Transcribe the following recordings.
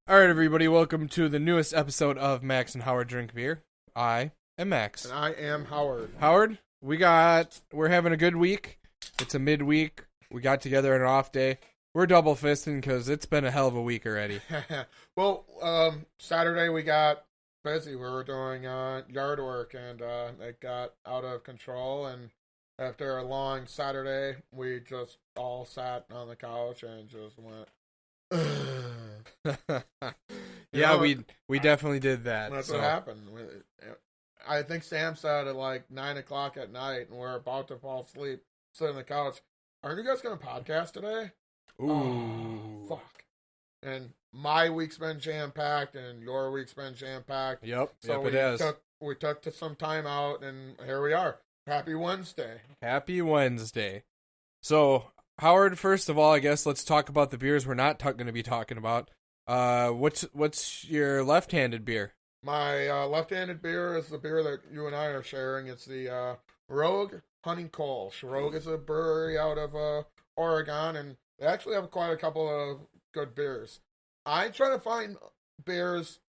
All right, everybody, welcome to the newest episode of Max and Howard Drink Beer. I am Max. And I am Howard. Howard, we're having a good week. It's a midweek. We got together on an off day. We're double fisting because it's been a hell of a week already. Well, Saturday we got busy. We were doing yard work, and it got out of control. And after a long Saturday, we just all sat on the couch and just went. Yeah, we definitely did that. That's what happened. I think Sam said at like 9 o'clock at night, and we're about to fall asleep, sitting on the couch. Aren't you guys going to podcast today? Ooh. Oh, fuck. And my week's been jam-packed, and your week's been jam-packed. Yep, So it has. we took some time out, and here we are. Happy Wednesday. Happy Wednesday. So, Howard, first of all, I guess let's talk about the beers we're not going to be talking about. What's your left-handed beer? My left-handed beer is the beer that you and I are sharing. It's the Rogue Honey Kolsch. Rogue is a brewery out of Oregon, and they actually have quite a couple of good beers. I try to find beers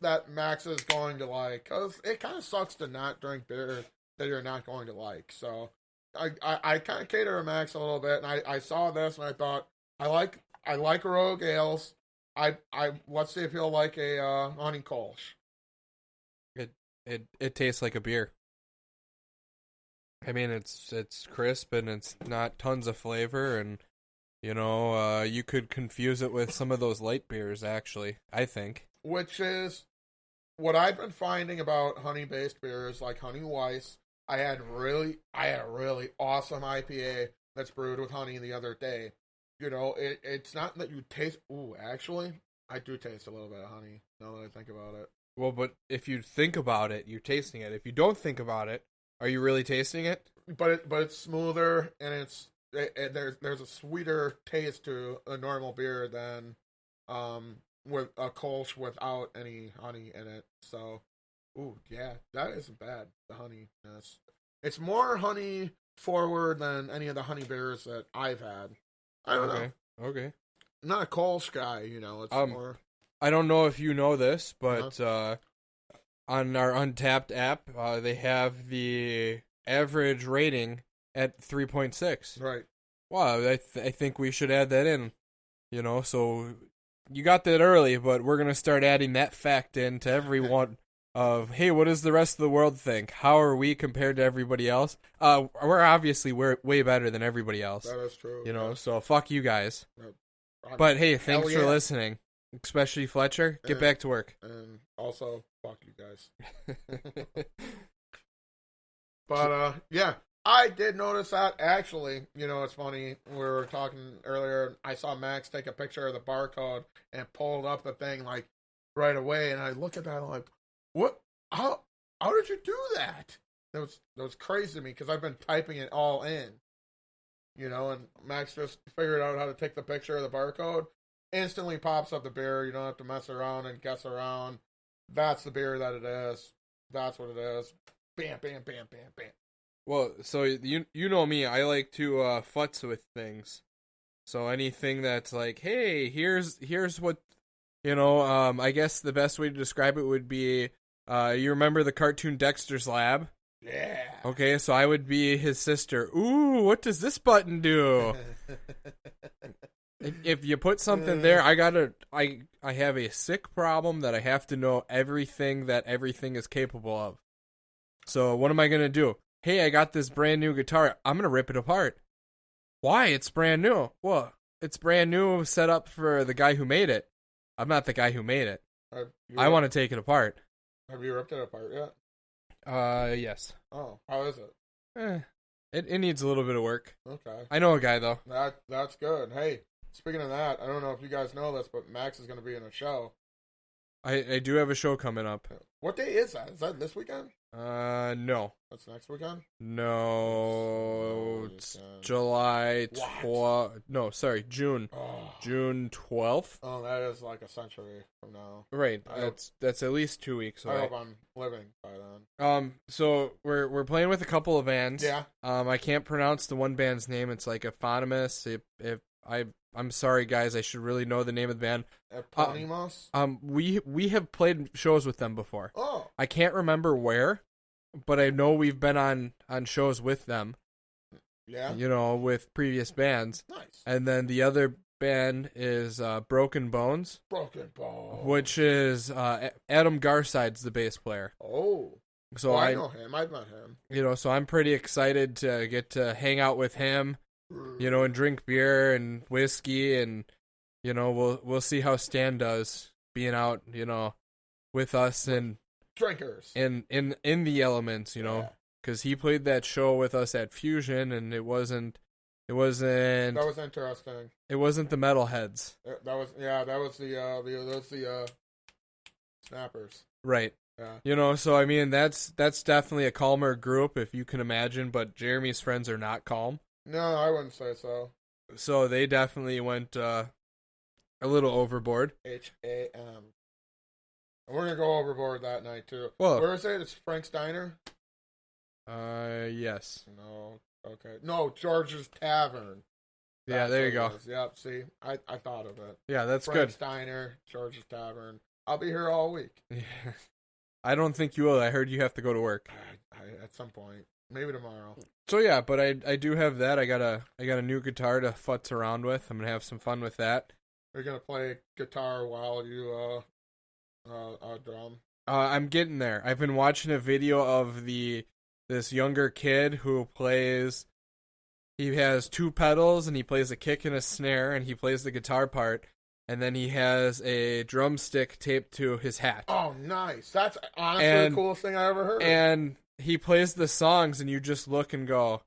that Max is going to like, because it kind of sucks to not drink beer that you're not going to like. So I kind of cater to Max a little bit, and I saw this, and I thought, I like Rogue Ales. Let's see if he'll like a Honey Kolsch. It tastes like a beer. I mean, it's crisp and it's not tons of flavor, and you could confuse it with some of those light beers. Actually, I think, which is what I've been finding about honey-based beers, like Honey Weiss. I had a really awesome IPA that's brewed with honey the other day. It's not that you taste. Ooh, actually, I do taste a little bit of honey now that I think about it. Well, but if you think about it, you're tasting it. If you don't think about it, are you really tasting it? But it's smoother, and there's a sweeter taste to a normal beer than with a Kolsch without any honey in it. So, ooh, yeah, that isn't bad. The honeyness. It's more honey forward than any of the honey beers that I've had. I don't know. Okay. I'm not a Kolsch guy, It's more. I don't know if you know this, but on our Untapped app, they have the average rating at 3.6. Right. Wow, I think we should add that in. So you got that early, but we're going to start adding that fact into everyone of, hey, what does the rest of the world think? How are we compared to everybody else? We're way better than everybody else. That is true. So fuck you guys. But hey, thanks for listening. Especially Fletcher. Get back to work. And also, fuck you guys. But, yeah, I did notice that. Actually, it's funny. We were talking earlier. I saw Max take a picture of the barcode and pulled up the thing, like, right away. And I look at that and I'm like, what? How did you do that? That was crazy to me because I've been typing it all in. And Max just figured out how to take the picture of the barcode. Instantly pops up the beer. You don't have to mess around and guess around. That's the beer that it is. That's what it is. Bam, bam, bam, bam, bam. Well, so you know me. I like to futz with things. So anything that's like, hey, here's what, I guess the best way to describe it would be, you remember the cartoon Dexter's Lab? Yeah. Okay, so I would be his sister. Ooh, what does this button do? If you put something there, I have a sick problem that I have to know everything that everything is capable of. So what am I going to do? Hey, I got this brand new guitar. I'm going to rip it apart. Why? It's brand new. Well, it's brand new set up for the guy who made it. I'm not the guy who made it. I want to take it apart. Have you ripped it apart yet? Yes. Oh, how is it? It needs a little bit of work. Okay. I know a guy, though. That's good. Hey, speaking of that, I don't know if you guys know this, but Max is going to be in a show. I do have a show coming up. What day is that? Is that this weekend? No. That's next weekend? No. It's July 12th. No, sorry, June. Oh. June 12th. Oh, that is like a century from now. Right. That's at least 2 weeks away. I hope I'm living by then. So we're playing with a couple of bands. Yeah. I can't pronounce the one band's name. It's like eponymous. I'm sorry, guys. I should really know the name of the band. Eponymous? We have played shows with them before. Oh. I can't remember where, but I know we've been on shows with them. Yeah. You know, with previous bands. Nice. And then the other band is Broken Bones. Broken Bones. Which is Adam Garside's the bass player. Oh. So I know him. I've met him. You know, so I'm pretty excited to get to hang out with him, you know, and drink beer and whiskey, and you know, we'll see how Stan does being out, you know, with us and drinkers in the elements, you know, because he played that show with us at Fusion, and it wasn't. That was interesting. It wasn't the metalheads. That was the snappers. Right. Yeah. You know, so I mean that's definitely a calmer group if you can imagine, but Jeremy's friends are not calm. No, I wouldn't say so. So they definitely went a little overboard. HAM. And we're gonna go overboard that night too. Well, where is it? It's Frank's Diner? Yes. No. Okay. No, George's Tavern. Yeah, there you go. Yep, see? I thought of it. Yeah, that's Frank's good. Diner, George's Tavern. I'll be here all week. Yeah. I don't think you will. I heard you have to go to work. At some point. Maybe tomorrow. So yeah, but I do have that. I got a new guitar to futz around with. I'm gonna have some fun with that. You're gonna play guitar while you drum? I'm getting there. I've been watching a video of this younger kid who plays. He has two pedals and he plays a kick and a snare and he plays the guitar part. And then he has a drumstick taped to his hat. Oh, nice. That's honestly the coolest thing I ever heard. And he plays the songs, and you just look and go,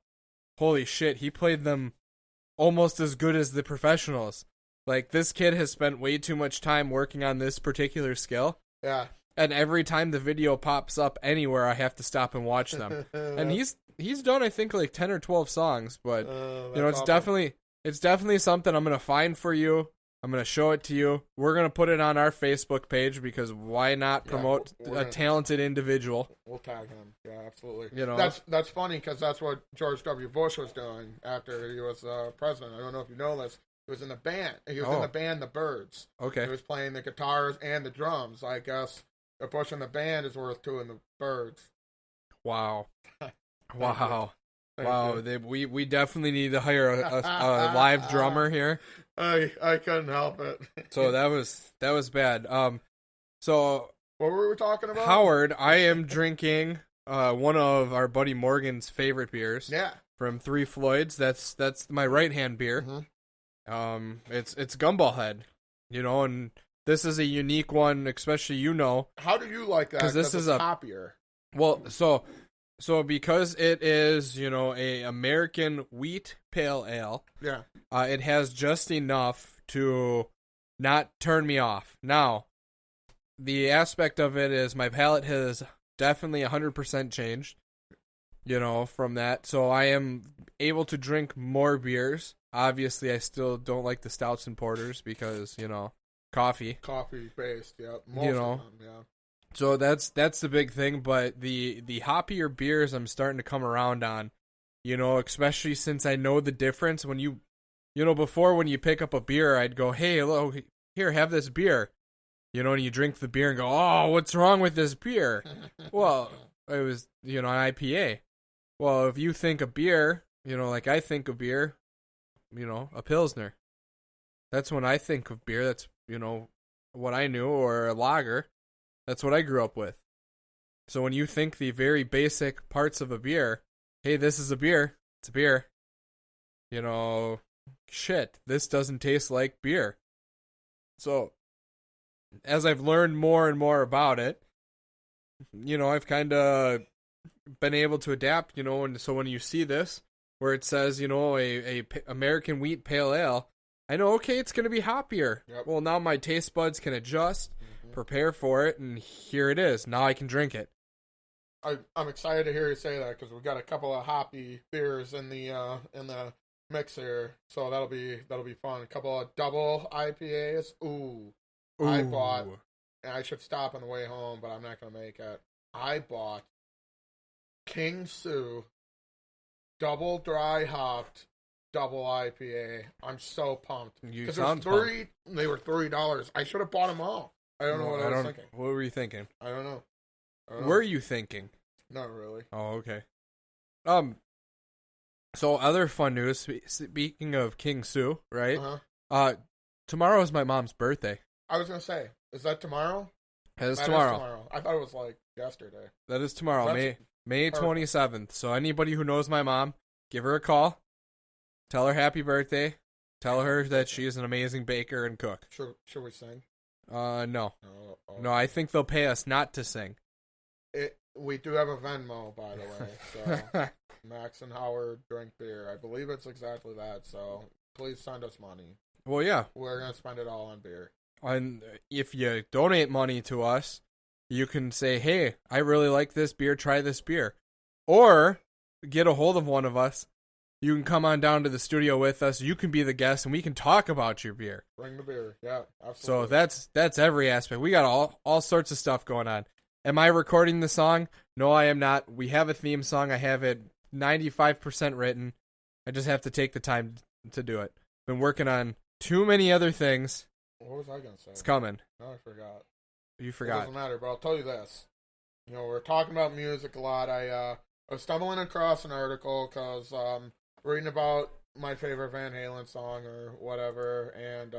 holy shit, he played them almost as good as the professionals. Like, this kid has spent way too much time working on this particular skill. Yeah. And every time the video pops up anywhere, I have to stop and watch them. And he's done, I think, like 10 or 12 songs. But, you know, it's awesome. definitely something I'm going to find for you. I'm going to show it to you. We're going to put it on our Facebook page because why not promote a talented individual? We'll tag him. Yeah, absolutely. You know, that's funny because that's what George W. Bush was doing after he was president. I don't know if you know this. He was in the band. He was in the band The Byrds. Okay. He was playing the guitars and the drums. I guess the Bush in the band is worth two in the Byrds. Wow. Wow. Wow, we definitely need to hire a live drummer here. I couldn't help it. So that was bad. So what were we talking about? Howard, I am drinking one of our buddy Morgan's favorite beers. Yeah. From Three Floyds. That's my right hand beer. Mm-hmm. It's Gumball Head, you know, and this is a unique one, especially How do you like that? Because this is a hoppier. Well, so because it is, you know, a American wheat pale ale, yeah, it has just enough to not turn me off. Now, the aspect of it is my palate has definitely 100% changed, you know, from that. So I am able to drink more beers. Obviously, I still don't like the stouts and porters because, you know, coffee based, yeah, you know. Of them, yeah. So that's the big thing, but the hoppier beers I'm starting to come around on, you know, especially since I know the difference when you know, before when you pick up a beer, I'd go, hey, hello, here, have this beer, you know, and you drink the beer and go, oh, what's wrong with this beer? Well, it was, you know, an IPA. Well, if you think of beer, you know, like I think of beer, you know, a Pilsner. That's when I think of beer. That's, you know, what I knew, or a lager. That's what I grew up with. So when you think the very basic parts of a beer, hey, this is a beer. It's a beer. You know, shit, this doesn't taste like beer. So as I've learned more and more about it, you know, I've kind of been able to adapt, you know, and so when you see this, where it says, you know, a American wheat pale ale, I know, okay, it's going to be hoppier. Yep. Well, now my taste buds can adjust, prepare for it, and here it is. Now I can drink it. I'm excited to hear you say that because we've got a couple of hoppy beers in the mix here, so that'll be fun. A couple of double IPAs. Ooh. I bought, and I should stop on the way home, but I'm not gonna make it. I bought King Sue double dry hopped double IPA. I'm so pumped. You 'Cause sound they were $3. I should have bought them all. I don't know what I was thinking. What were you thinking? I don't know. Were you thinking? Not really. Oh, okay. So other fun news. Speaking of King Sue, right? Tomorrow is my mom's birthday. I was gonna say, is that tomorrow? That is tomorrow. I thought it was like yesterday. That is tomorrow, May 27th. So anybody who knows my mom, give her a call. Tell her happy birthday. Tell her that she is an amazing baker and cook. Should we sing? No. Oh. No, I think they'll pay us not to sing. We do have a Venmo, by the way. So Max and Howard drink beer. I believe it's exactly that. So please send us money. Well, yeah. We're gonna spend it all on beer. And if you donate money to us, you can say, hey, I really like this beer, try this beer. Or get a hold of one of us. You can come on down to the studio with us. You can be the guest, and we can talk about your beer. Bring the beer. Yeah, absolutely. So that's every aspect. We got all sorts of stuff going on. Am I recording the song? No, I am not. We have a theme song. I have it 95% written. I just have to take the time to do it. Been working on too many other things. What was I going to say? It's coming. No, I forgot. You forgot. It doesn't matter, but I'll tell you this. We're talking about music a lot. I was stumbling across an article because reading about my favorite Van Halen song or whatever, and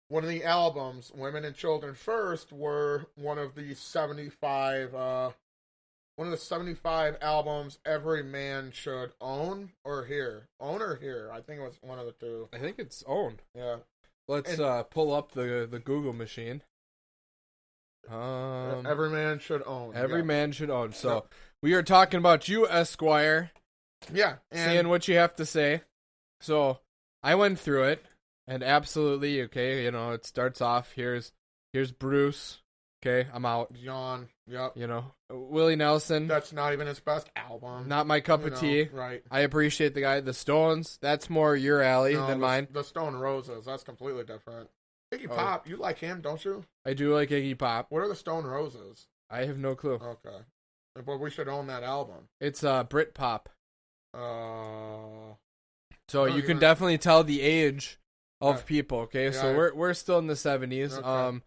one of the albums, Women and Children First, were one of the 75 albums every man should own or hear. Own or hear. I think it was one of the two. I think it's own. Yeah. Let's pull up the Google machine. Every man should own. Every man should own. So we are talking about you, Esquire. Yeah. Saying what you have to say. So I went through it, and absolutely, okay, it starts off, here's Bruce. Okay, I'm out. Yawn. Yep. Willie Nelson. That's not even his best album. Not my cup of tea. Right. I appreciate the guy. The Stones, that's more your alley than mine. The Stone Roses, that's completely different. Iggy Pop, you like him, don't you? I do like Iggy Pop. What are the Stone Roses? I have no clue. Okay. But we should own that album. It's Brit Pop. So you can even... definitely tell the age of people, okay? Yeah, so we're still in the 70s. Okay.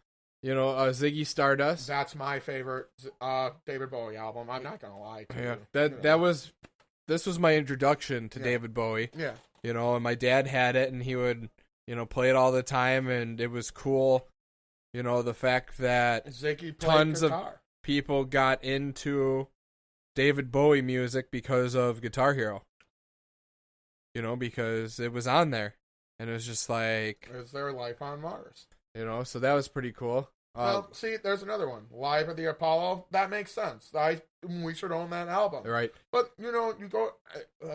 Ziggy Stardust. That's my favorite David Bowie album. I'm not gonna lie to you. This was my introduction to David Bowie. Yeah. And my dad had it, and he would, play it all the time, and it was cool. The fact that Ziggy tons guitar. of people got into David Bowie music because of Guitar Hero. Because it was on there, and it was just like, is there life on Mars? So that was pretty cool. Well, see, there's another one. Live at the Apollo. That makes sense. We should own that album. Right. But, you go...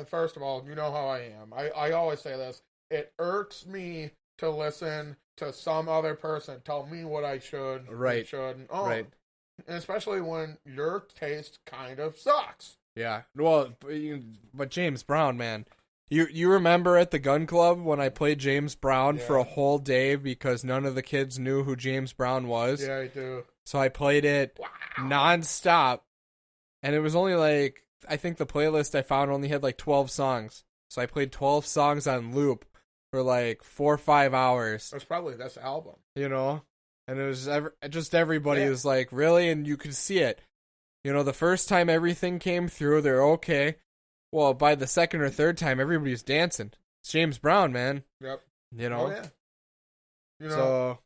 first of all, you know how I am. I always say this. It irks me to listen to some other person tell me what I should and shouldn't own. Right. And especially when your taste kind of sucks. Yeah. Well, but James Brown, man... You remember at the gun club when I played James Brown for a whole day because none of the kids knew who James Brown was? Yeah, I do. So I played it nonstop, and it was only I think the playlist I found only had 12 songs. So I played 12 songs on loop for 4 or 5 hours. That's probably this album. And it was just everybody was like, really? And you could see it. The first time everything came through, they're okay. Well, by the second or third time, everybody's dancing. It's James Brown, man. Yep. Oh, yeah. So,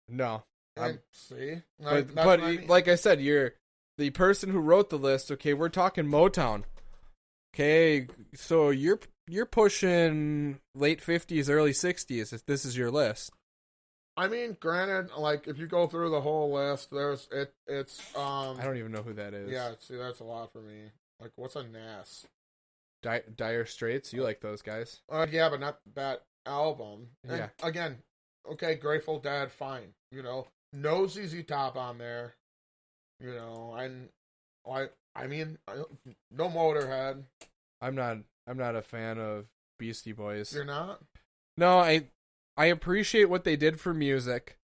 no. See? But like I said, you're the person who wrote the list. Okay, we're talking Motown. Okay, so you're pushing late 50s, early 60s if this is your list. I mean, granted, if you go through the whole list, it's I don't even know who that is. Yeah, see, that's a lot for me. What's a NAS? Dire Straits? You like those guys? Yeah, but not that album. And yeah. Again, okay, Grateful Dead, fine. No ZZ Top on there. And I mean, no Motorhead. I'm not a fan of Beastie Boys. You're not? No, I appreciate what they did for music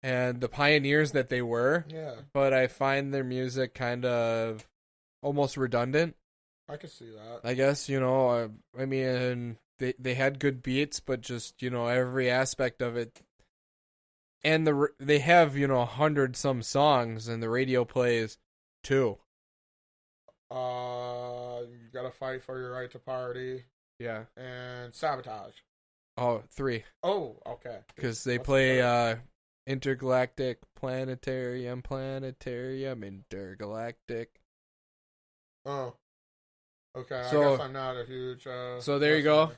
and the pioneers that they were. Yeah. But I find their music kind of almost redundant. I can see that. I guess, I mean, they had good beats, but just, every aspect of it. And they have, 100 some songs, and the radio plays 2. You gotta fight for your right to party. Yeah. And sabotage. Oh, 3. Oh, okay. Because they play intergalactic, planetarium, intergalactic. Oh. Okay, So, I guess I'm not a huge... so there you go.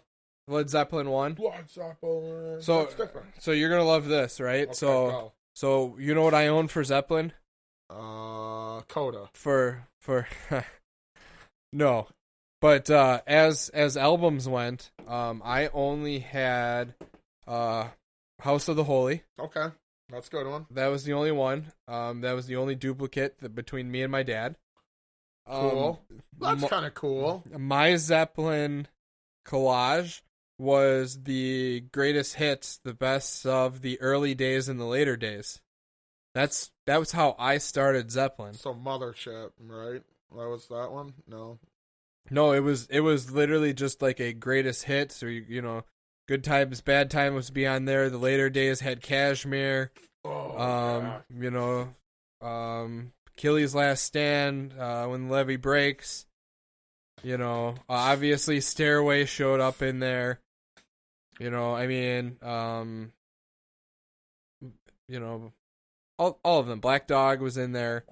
Led Zeppelin 1. Led Zeppelin. So, that's different. So you're going to love this, right? Okay, so you know what I own for Zeppelin? Coda. For no. But as albums went, I only had House of the Holy. Okay. That's a good one. That was the only one. That was the only duplicate between me and my dad. Cool. That's kind of cool. My Zeppelin collage was the greatest hits, the best of the early days and the later days. That was how I started Zeppelin. So Mothership, right? That was that one? No. No, it was literally just like a greatest hits, or good times, bad times was beyond there. The later days had Kashmir. Oh, Achilles' Last Stand, When the Levee Breaks. Obviously Stairway showed up in there. I mean, all of them. Black Dog was in there.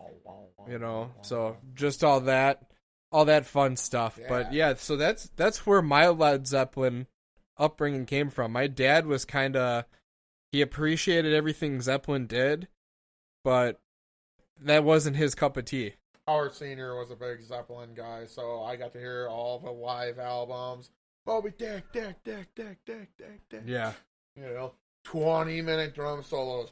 So just all that fun stuff. Yeah. But yeah, so that's where my Led Zeppelin upbringing came from. My dad was he appreciated everything Zeppelin did, but that wasn't his cup of tea. Our senior was a big Zeppelin guy, so I got to hear all the live albums. Moby Dick. Yeah. 20-minute drum solos.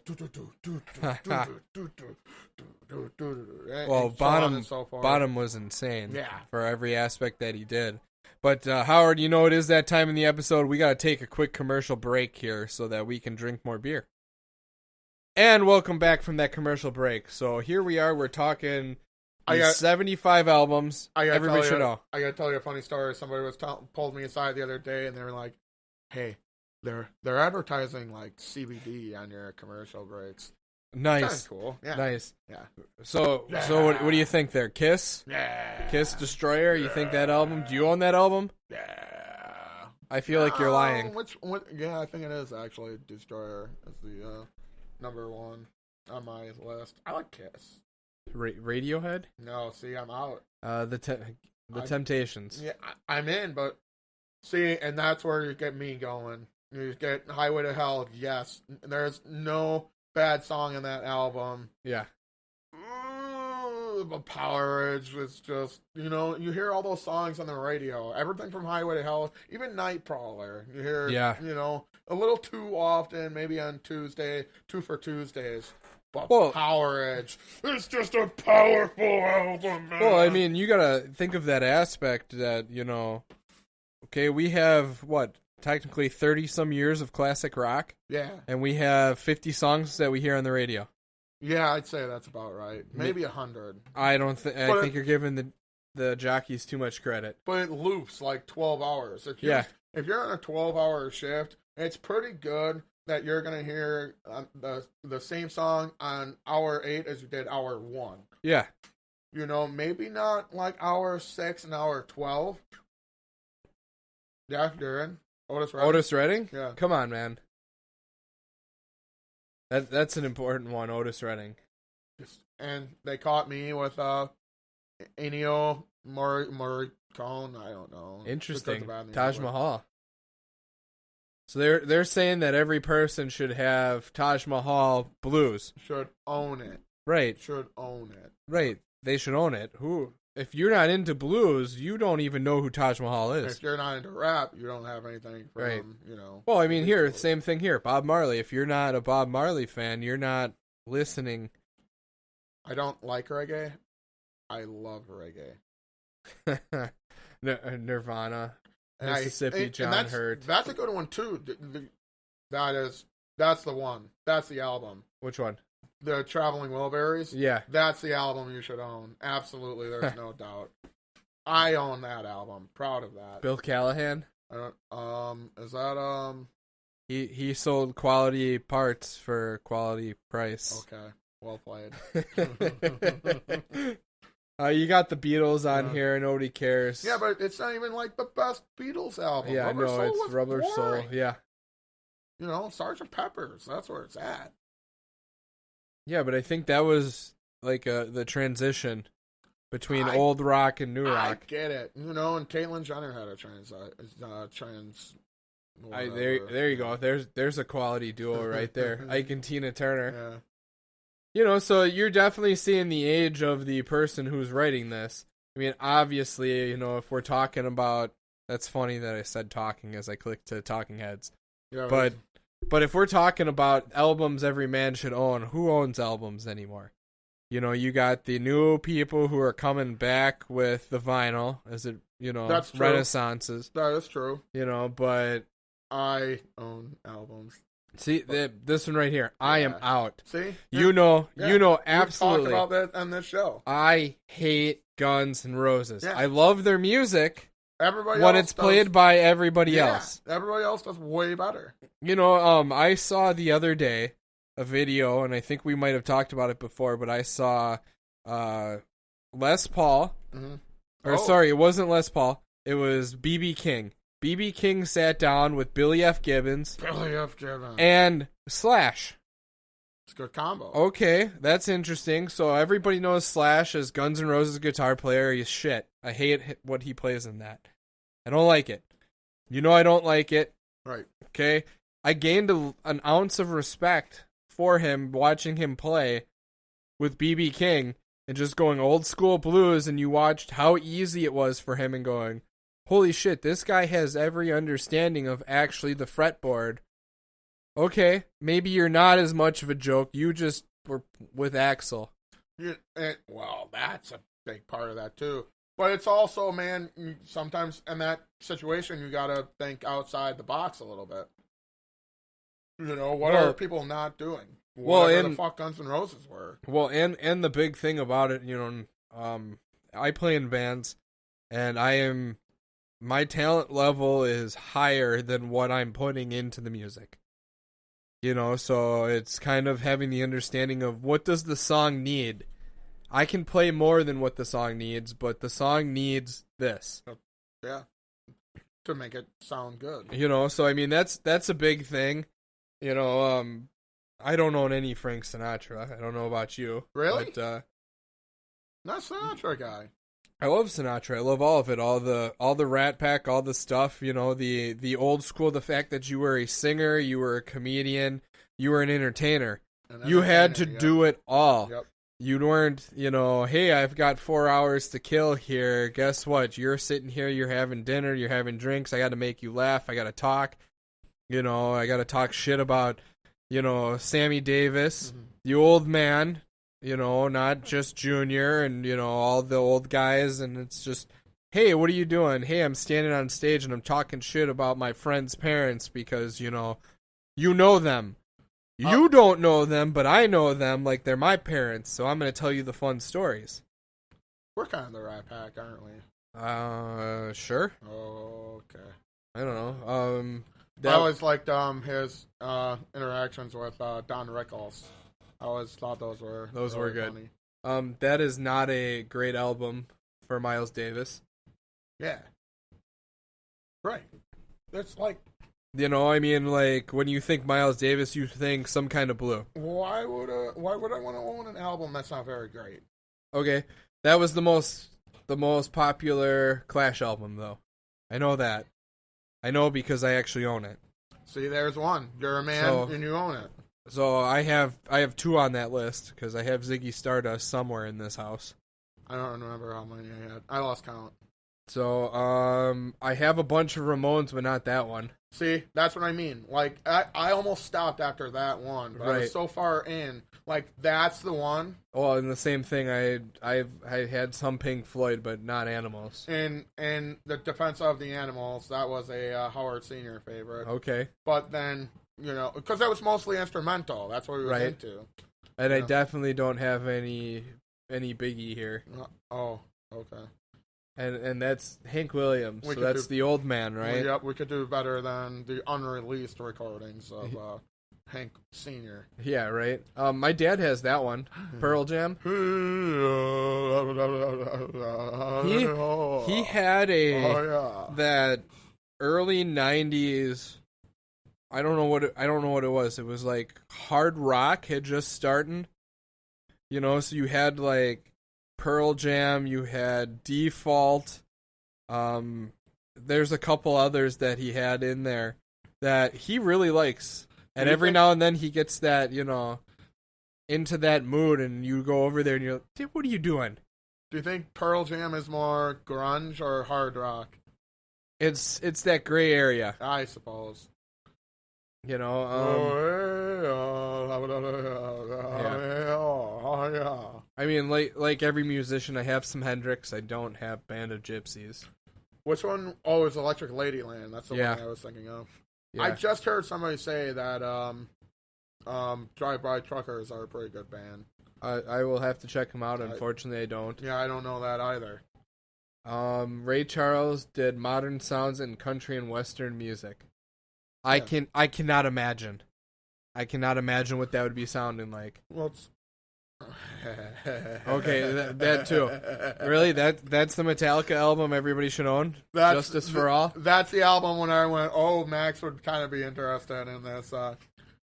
Well, Bonham was insane. Yeah. For every aspect that he did. But Howard, it is that time in the episode. We got to take a quick commercial break here so that we can drink more beer. And welcome back from that commercial break. So here we are. We're talking 75 albums. Everybody should know. I got to tell you a funny story. Somebody pulled me aside the other day, and they were like, "Hey, they're advertising like CBD on your commercial breaks." Nice. That's cool. Yeah. Nice. Yeah. So what do you think there? Kiss? Yeah. Kiss Destroyer? You think that album? Do you own that album? Yeah. I feel like you're lying. Yeah, I think it is actually. Destroyer is the number 1 on my list. I like Kiss. Radiohead? No, see, I'm out. The Temptations. Yeah, I'm in, but see, and that's where you get me going. You get Highway to Hell. Yes, there's no bad song in that album. Yeah. The Power Edge was just, you hear all those songs on the radio. Everything from Highway to Hell, even Nightcrawler. You hear, a little too often, maybe on Tuesday, 2 for Tuesdays. But Power Edge, it's just a powerful album, man. Well, I mean, you gotta think of that aspect that, okay, we have, technically 30-some years of classic rock? Yeah. And we have 50 songs that we hear on the radio. Yeah, I'd say that's about right. Maybe 100. I think you're giving the jockeys too much credit. But it loops like 12 hours. If you're on a 12-hour shift, it's pretty good that you're going to hear the same song on hour 8 as you did hour 1. Yeah. Maybe not like hour 6 and hour 12. Yeah, you're in. Otis Redding? Yeah. Come on, man. That's an important one, Otis Redding. And they caught me with Ennio Morricone. I don't know. Interesting. Taj Mahal. So they're saying that every person should have Taj Mahal blues. Should own it. Right. Should own it. Right. They should own it. If you're not into blues, you don't even know who Taj Mahal is. If you're not into rap, you don't have anything from, right. Well, I mean, same thing here. Bob Marley. If you're not a Bob Marley fan, you're not listening. I don't like reggae. I love reggae. Nirvana. Mississippi John Hurt. That's a good one, too. That's the one. That's the album. Which one? The Traveling Wilburys? Yeah. That's the album you should own. Absolutely, there's no doubt. I own that album. Proud of that. Bill Callahan. Is that He sold quality parts for quality price. Okay, well played. You got the Beatles on here. Nobody cares. Yeah, but it's not even like the best Beatles album. Yeah, Rubber Soul it's was Rubber boring. Soul. Yeah. You know, Sgt. Pepper's. That's where it's at. Yeah, but I think that was like the transition between old rock and new rock. I get it. You know, and Caitlyn Jenner had a trans. There you go. There's a quality duo right there. Ike and Tina Turner. Yeah. You know, so you're definitely seeing the age of the person who's writing this. I mean, obviously, you know, if we're talking about, that's funny that I said talking as I clicked to Talking Heads. Yeah, but if we're talking about albums every man should own, who owns albums anymore? You know, you got the new people who are coming back with the vinyl, as it, you know, that's true. renaissances. That is true. You know, but I own albums. See, this one right here, I am out. See? You know, absolutely. We talked about that on this show. I hate Guns N' Roses. Yeah. I love their music Everybody when else it's played by everybody else. Everybody else does way better. You know, I saw the other day a video, and I think we might have talked about it before, but I saw Les Paul. Mm-hmm. Or sorry, it wasn't Les Paul. It was B.B. King. B.B. King sat down with Billy F. Gibbons. And Slash. It's a good combo. Okay, that's interesting. So everybody knows Slash as Guns N' Roses guitar player. He's shit. I hate what he plays in that. I don't like it. You know I don't like it. Right. Okay? I gained an ounce of respect for him watching him play with B.B. King and just going old school blues, and you watched how easy it was for him and going, holy shit, this guy has every understanding of actually the fretboard. Okay, maybe you're not as much of a joke. You just were with Axl. Well, that's a big part of that, too. But it's also, man, sometimes in that situation, you got to think outside the box a little bit. You know, what are people not doing? Whatever the fuck Guns N' Roses were. Well, and the big thing about it, you know, I play in bands, and my talent level is higher than what I'm putting into the music. You know, so it's kind of having the understanding of what does the song need. I can play more than what the song needs, but the song needs this. Yeah. To make it sound good. You know, so I mean that's a big thing. You know, I don't own any Frank Sinatra. I don't know about you. Really? But, not Sinatra guy. I love Sinatra. I love all of it. All the Rat Pack, all the stuff, you know, the old school, the fact that you were a singer, you were a comedian, you were an entertainer. You had to do it all. Yep. You weren't, you know, hey, I've got 4 hours to kill here. Guess what? You're sitting here, you're having dinner, you're having drinks. I got to make you laugh. I got to talk. You know, I got to talk shit about, you know, Sammy Davis, the old man. You know, not just Junior and, you know, all the old guys. And it's just, hey, what are you doing? Hey, I'm standing on stage and I'm talking shit about my friend's parents because, you know them. You don't know them, but I know them like they're my parents. So I'm going to tell you the fun stories. We're kind of the Rat Pack, aren't we? Sure. Oh, okay. I don't know. I always liked his interactions with Don Rickles. I always thought those were good. Funny. That is not a great album for Miles Davis. Yeah. Right. That's like, you know, I mean, like when you think Miles Davis, you think Some Kind of Blue. Why would I want to own an album that's not very great? Okay, that was the most popular Clash album, though. I know that. I know because I actually own it. See, there's one. You're a man and you own it. So I have 2 on that list because I have Ziggy Stardust somewhere in this house. I don't remember how many I had. I lost count. So I have a bunch of Ramones, but not that one. See, that's what I mean. Like I almost stopped after that one, but I was so far in. Like that's the one. Well, and the same thing. I had some Pink Floyd, but not Animals. And the Defense of the Animals, that was a Howard Senior favorite. Okay, but then. You know, because that was mostly instrumental. That's what we were into. And I definitely don't have any Biggie here. Oh, okay. And that's Hank Williams. We So could that's do- the old man, right? Yep, we could do better than the unreleased recordings of Hank Sr. Yeah, right. My dad has that one, Pearl Jam. He had that early '90s. I don't know what it was. It was like hard rock had just started. You know, so you had like Pearl Jam, you had Default. There's a couple others that he had in there that he really likes. And every now and then he gets that, you know, into that mood, and you go over there and you're like, "Dude, what are you doing?" Do you think Pearl Jam is more grunge or hard rock? It's that gray area, I suppose. you know. I mean, like every musician, I have some Hendrix. I don't have Band of Gypsies. Which one? Oh, it's Electric Ladyland. That's the Yeah. one I was thinking of. Yeah. I just heard somebody say that Drive-By Truckers are a pretty good band. I will have to check them out. Unfortunately, I don't. Yeah, I don't know that either. Ray Charles did modern sounds and country and western music. I cannot imagine. I cannot imagine what that would be sounding like. Well, it's... Okay, that too. Really, that's the Metallica album everybody should own. Justice for All. That's the album when I went, oh, Max would kind of be interested in this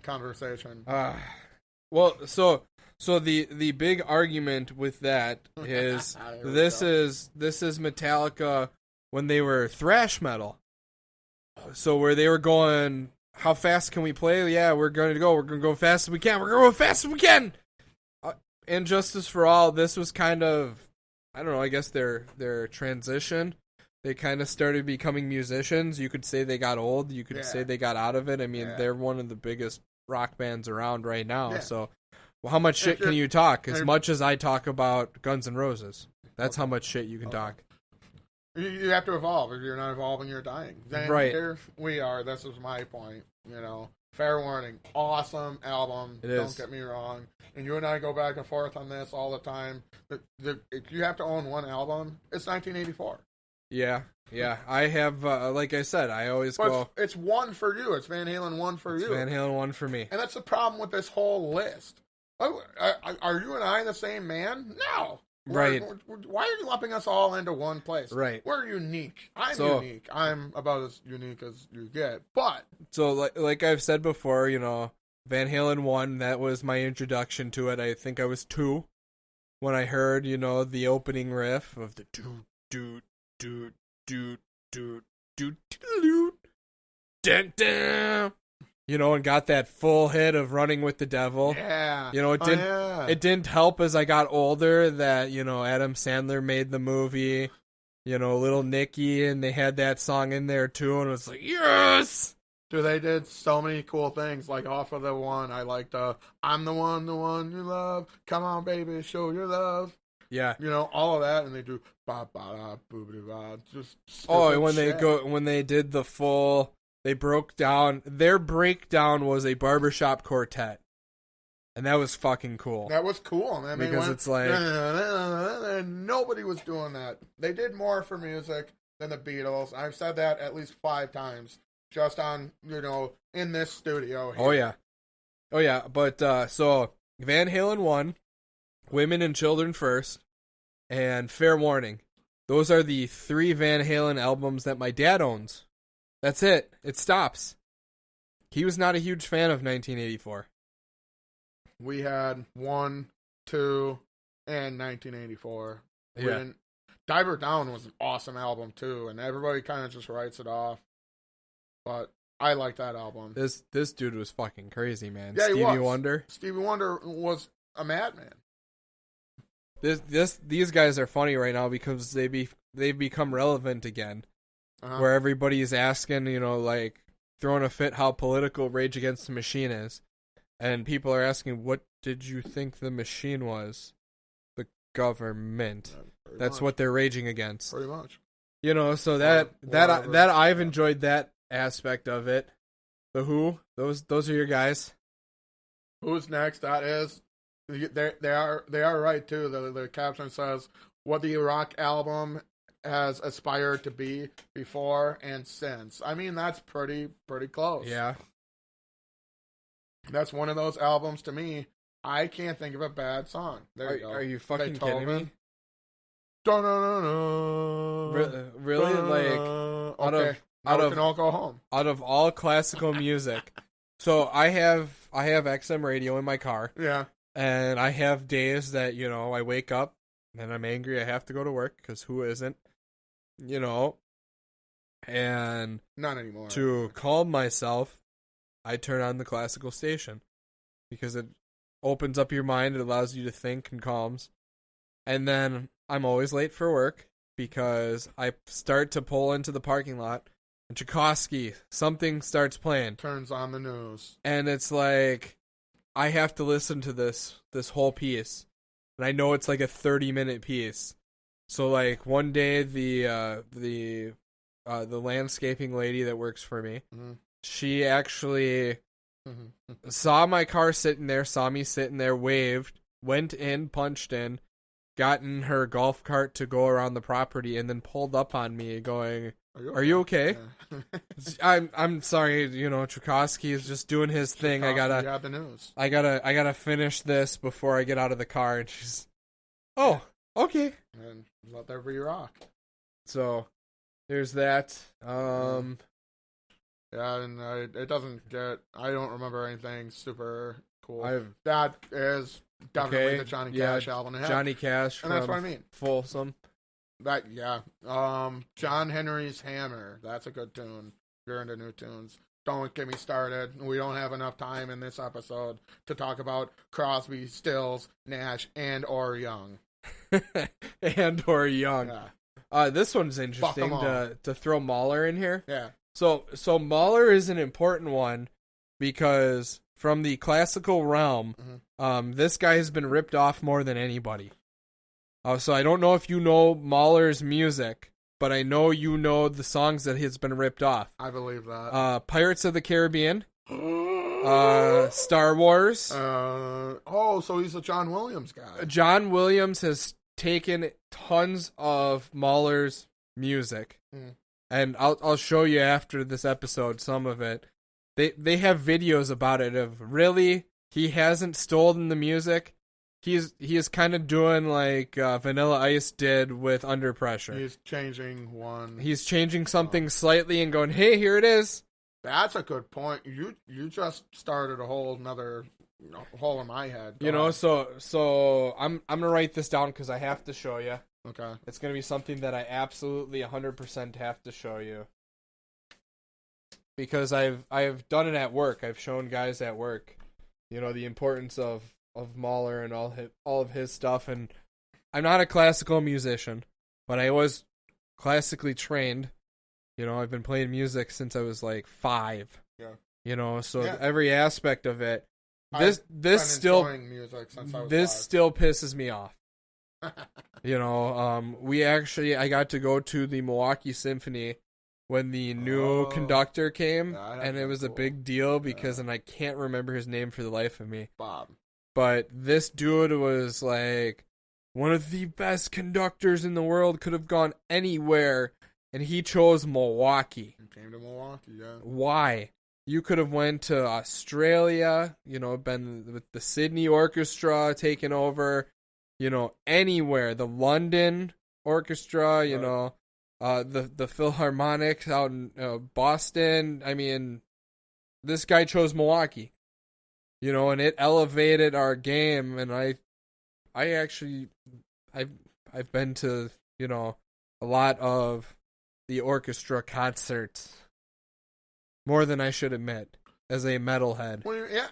conversation. Well, so the big argument with that is this is Metallica when they were thrash metal. So where they were going, how fast can we play? Yeah, we're going to go fast as we can. We're going to go fast as we can. And Justice for All, this was kind of, I don't know, I guess their transition. They kind of started becoming musicians. You could say they got old. You could say they got out of it. I mean, they're one of the biggest rock bands around right now. Yeah. So how much shit can you talk? As much as I talk about Guns N' Roses. That's how much shit you can talk. You have to evolve. If you're not evolving, you're dying. Then right. Here we are. This is my point. You know, fair warning. Awesome album. Don't get me wrong. And you and I go back and forth on this all the time. If you have to own one album, it's 1984. Yeah. I have, like I said, I always go. It's one for you. It's Van Halen 1 for you. Van Halen 1 for me. And that's the problem with this whole list. Oh, are you and I the same man? No. Right. Why are you lumping us all into one place? Right. We're unique. I'm unique. I'm about as unique as you get. But so, like I've said before, you know, Van Halen 1, that was my introduction to it. I think I was 2 when I heard, you know, the opening riff of the do do do do do do do dun dun. You know, and got that full hit of Running with the Devil. Yeah. You know, it didn't help as I got older that, you know, Adam Sandler made the movie, you know, Little Nicky, and they had that song in there too, and it was like, yes! Dude, they did so many cool things, like off of the one, I liked, I'm the one you love, come on baby, show your love. Yeah. You know, all of that, and they do ba-ba-da, boo-ba-da, just when they did the full... They broke down. Their breakdown was a barbershop quartet, and that was fucking cool. That was cool, man. Because it's like nobody was doing that. They did more for music than the Beatles. I've said that at least 5 times, just on in this studio here. Oh yeah. But so Van Halen 1, Women and Children First, and Fair Warning. Those are the 3 Van Halen albums that my dad owns. That's it. It stops. He was not a huge fan of 1984. We had 1, 2, and 1984. Yeah. Diver Down was an awesome album, too, and everybody kind of just writes it off. But I like that album. This dude was fucking crazy, man. Yeah, Stevie Wonder. Stevie Wonder was a madman. These guys are funny right now because they've become relevant again. Where everybody's asking, like, throwing a fit how political Rage Against the Machine is. And people are asking, what did you think the machine was? The government. That's what they're raging against. Pretty much. So that I've enjoyed that aspect of it. The Who, those are your guys. Who's next? That is, they are right, too. The caption says, what the Iraq album has aspired to be before and since. I mean, that's pretty close. Yeah. That's one of those albums to me. I can't think of a bad song. There you go. Are you fucking kidding me? Really? Like, okay. Now we can all go home. Out of all classical music, so I have XM radio in my car. Yeah. And I have days that, I wake up and I'm angry I have to go to work, because who isn't? And not anymore. To calm myself, I turn on the classical station, because it opens up your mind, it allows you to think and calms. And then I'm always late for work because I start to pull into the parking lot and Tchaikovsky, something starts playing. Turns on the news. And it's like, I have to listen to this whole piece. And I know it's like a 30-minute piece. So like one day the landscaping lady that works for me, she actually saw my car sitting there, saw me sitting there, waved, went in, punched in, got in her golf cart to go around the property, and then pulled up on me going, Are you okay? Yeah. I'm sorry, Tchaikovsky is just doing his thing. I gotta finish this before I get out of the car. And she's, oh, okay. And let there be rock. So there's that. Yeah, and it doesn't get. I don't remember anything super cool. That is definitely the Johnny Cash album. Johnny Cash, and that's what I mean. Folsom. John Henry's Hammer. That's a good tune. You're into new tunes. Don't get me started. We don't have enough time in this episode to talk about Crosby, Stills, Nash, and or Young. And or Young. Yeah. This one's interesting to throw Mahler in here. Yeah. So Mahler is an important one because from the classical realm, this guy has been ripped off more than anybody. So I don't know if you know Mahler's music, but I know you know the songs that has been ripped off. I believe that. Pirates of the Caribbean, Star Wars. So he's a John Williams guy. John Williams has taken tons of Mahler's music, and I'll show you after this episode some of it. They have videos about it of really he hasn't stolen the music. He is kind of doing like Vanilla Ice did with Under Pressure. He's changing one. He's changing something slightly and going, hey, here it is. That's a good point. You just started a whole another hole in my head. So I'm gonna write this down because I have to show you. Okay. It's gonna be something that I absolutely 100% have to show you. Because I've done it at work. I've shown guys at work, the importance of Mahler and all of his stuff. And I'm not a classical musician, but I was classically trained. I've been playing music since I was like 5. Yeah. So every aspect of it. This still pisses me off. I got to go to the Milwaukee Symphony when the new conductor came, and it was a big deal because, and I can't remember his name for the life of me. Bob. But this dude was like one of the best conductors in the world, could have gone anywhere, and he chose Milwaukee. He came to Milwaukee, yeah. Why? You could have went to Australia, been with the Sydney Orchestra taking over, anywhere. The London Orchestra, the Philharmonic out in Boston. I mean, this guy chose Milwaukee, and it elevated our game. And I've been to, a lot of the orchestra concerts, more than I should admit, as a metalhead. Well, yeah,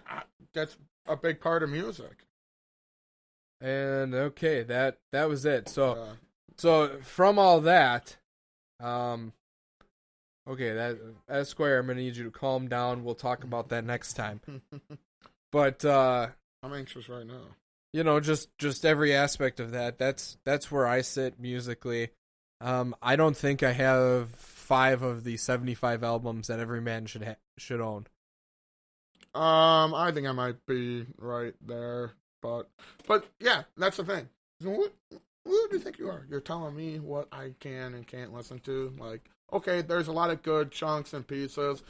that's a big part of music. And okay, that was it. So from all that, okay, that Esquire, I'm gonna need you to calm down. We'll talk about that next time. But I'm anxious right now. Just every aspect of that. That's where I sit musically. I don't think I have 5 of the 75 albums that every man should own. I think I might be right there, but yeah, that's the thing. Who do you think you are? You're telling me what I can and can't listen to? Like, okay, there's a lot of good chunks and pieces.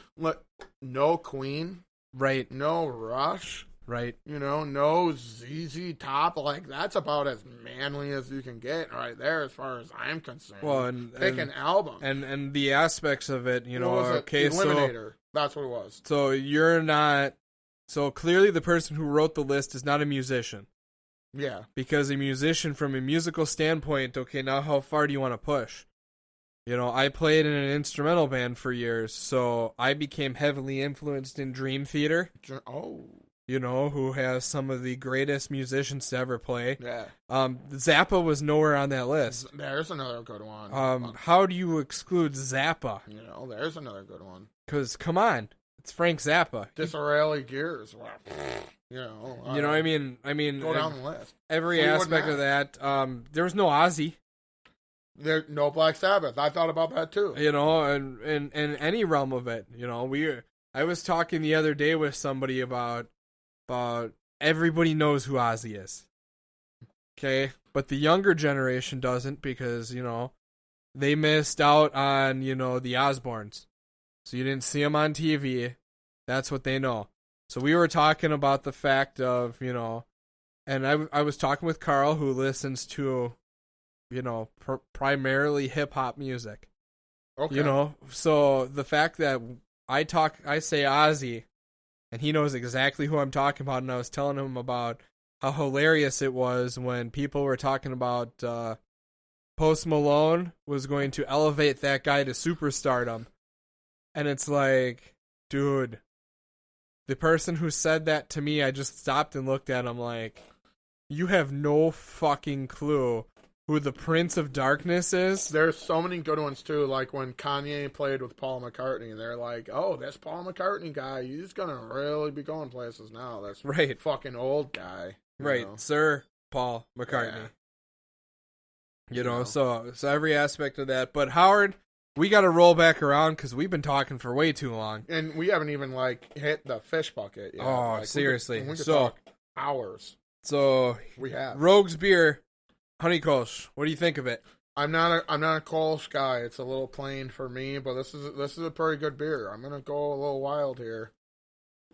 No Queen, Right. no Rush, Right. no ZZ Top. Like, that's about as manly as you can get right there, as far as I'm concerned. Well, and pick an album. And the aspects of it, What was it? okay, Eliminator. That's what it was. So you're not. So clearly, the person who wrote the list is not a musician. Yeah. Because a musician, from a musical standpoint, okay, now how far do you want to push? I played in an instrumental band for years, so I became heavily influenced in Dream Theater. Oh. Who has some of the greatest musicians to ever play. Yeah. Zappa was nowhere on that list. There's another good one. How do you exclude Zappa? There's another good one. Because, come on, it's Frank Zappa. Disraeli Gears. I mean, go down the list. Every aspect of that. There was no Ozzy. There, no Black Sabbath. I thought about that too. And in any realm of it. I was talking the other day with somebody about everybody knows who Ozzy is. Okay, but the younger generation doesn't because they missed out on the Osbournes. So you didn't see them on TV. That's what they know. So we were talking about the fact of, and I was talking with Carl, who listens to, primarily hip-hop music. Okay. So the fact that I say Ozzy, and he knows exactly who I'm talking about, and I was telling him about how hilarious it was when people were talking about Post Malone was going to elevate that guy to superstardom. And it's like, dude, the person who said that to me, I just stopped and looked at him like, you have no fucking clue who the Prince of Darkness is. There's so many good ones too, like when Kanye played with Paul McCartney, and they're like, oh, this Paul McCartney guy, he's gonna really be going places now. That's right. Fucking old guy. Right, Sir Paul McCartney. Yeah. So every aspect of that. But Howard, we got to roll back around because we've been talking for way too long. And we haven't even, hit the fish bucket yet. Oh, seriously. We could talk hours. So, we have. Rogue's Beer, Honey Kolsch. What do you think of it? I'm not a Kolsch guy. It's a little plain for me, but this is a pretty good beer. I'm going to go a little wild here.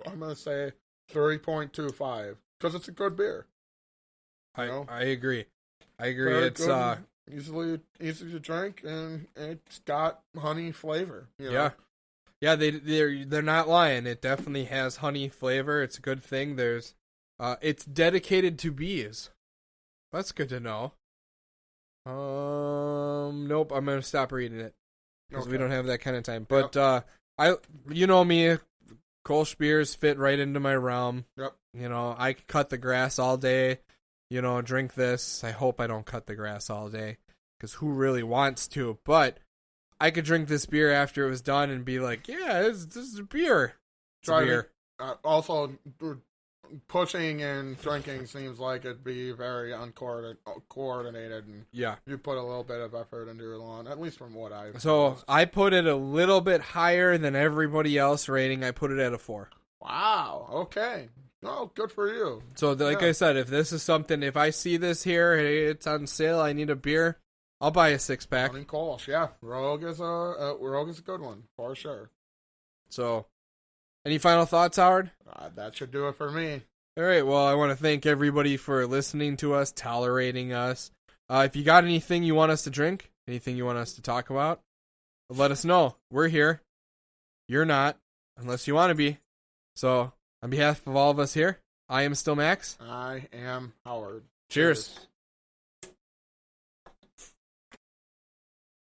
I'm going to say 3.25 because it's a good beer. I agree. Very it's good, easy to drink, and it's got honey flavor. Yeah, they're not lying. It definitely has honey flavor. It's a good thing. It's dedicated to bees. That's good to know. Nope. I'm gonna stop reading it because we don't have that kind of time. But me, Kolsch beers fit right into my realm. Yep. I could cut the grass all day. Drink this. I hope I don't cut the grass all day, because who really wants to? But I could drink this beer after it was done and be like, yeah, this is a beer. It's a beer. Also, pushing and drinking seems like it'd be very uncoordinated, and you put a little bit of effort into your lawn, at least from what I've noticed. I put it a little bit higher than everybody else rating. I put it at a 4. Wow. Okay. Oh, good for you. So, I said, if this is something, if I see this here, hey, it's on sale, I need a beer, I'll buy a 6-pack. Honey Kolsch, yeah. Rogue is a good one, for sure. So, any final thoughts, Howard? That should do it for me. All right, well, I want to thank everybody for listening to us, tolerating us. If you got anything you want us to drink, anything you want us to talk about, let us know. We're here. You're not, unless you want to be. So, on behalf of all of us here, I am still Max. I am Howard. Cheers.